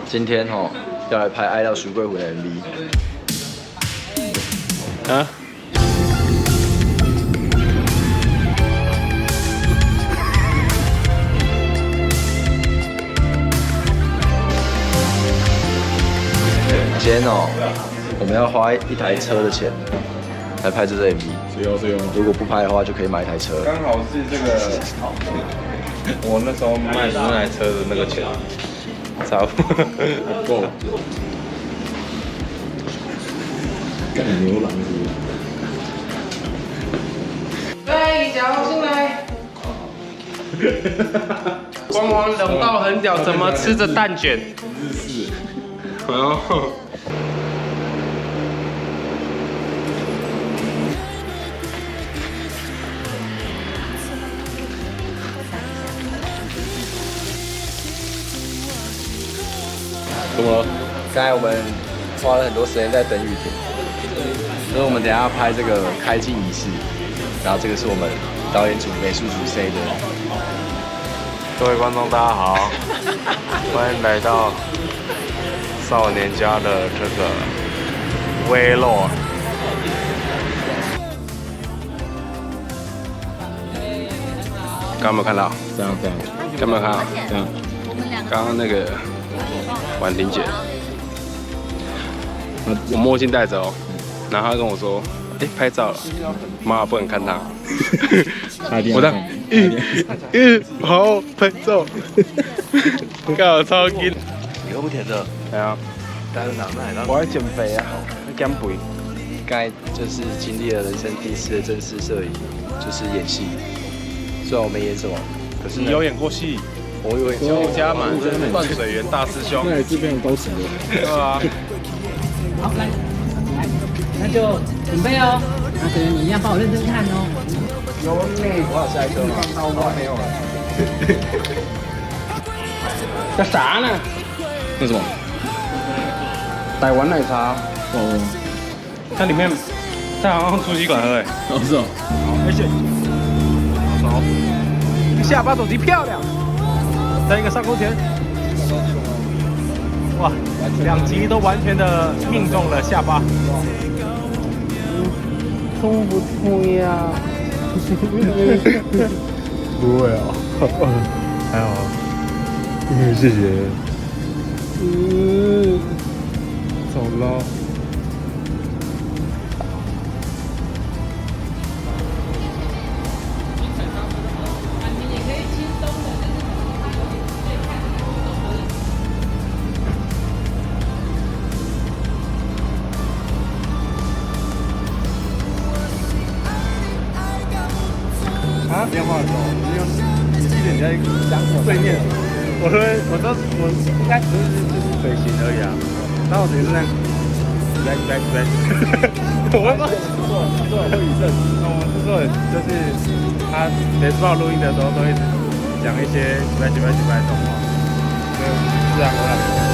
今天要来拍《爱到书柜湖》的 MV。啊？今天我们要花一台车的钱来拍这支 MV。是哦。如果不拍的话，就可以买一台车。刚好是这个，我那时候卖的那台车的那个钱。 差不够。干牛郎是？来，一脚进来。光王冷到很屌，怎么吃着蛋卷？日式。怎么了？刚才我们花了很多时间在等雨停，所以我们等一下要拍这个开镜仪式。然后这个是我们导演组、美术组 say 的。各位观众，大家好，欢迎来到少年家的这个微落。刚有没有看到？这样。有没有看到？这样。刚刚那个。 婉婷姐，我墨镜戴着哦，然后她跟我说，拍照了，妈不能看她，我的，好拍照，刚好超紧，你又不甜的？对啊，但是哪来的？我要减肥啊，减肥。刚才就是经历了人生第一次的正式摄影，就是演戏。虽然我没演什么，可是你有演过戏？ 我以为邱家满断水源大师兄，那也是非常高级的。对啊。好，来，那就准备哦。那等你一样帮我认真看哦。有嘞，我有下一个吗？我没有了。这啥呢？那什么？台湾奶茶。哦，它里面，它好像出吸管喝哎。哦是哦。而且，好，下巴手机漂亮。 在一个上勾拳，哇，2集都完全的命中了下巴，痛不痛呀？不会啊，还好，谢谢。走了。啊，电话的时候，你记得你在讲对面，我应该只是就是嘴型而已啊，然后我只是这样，我会帮做有语症，我是说就是他每次帮我录音的时候都一直讲一些这种话，就自然而然。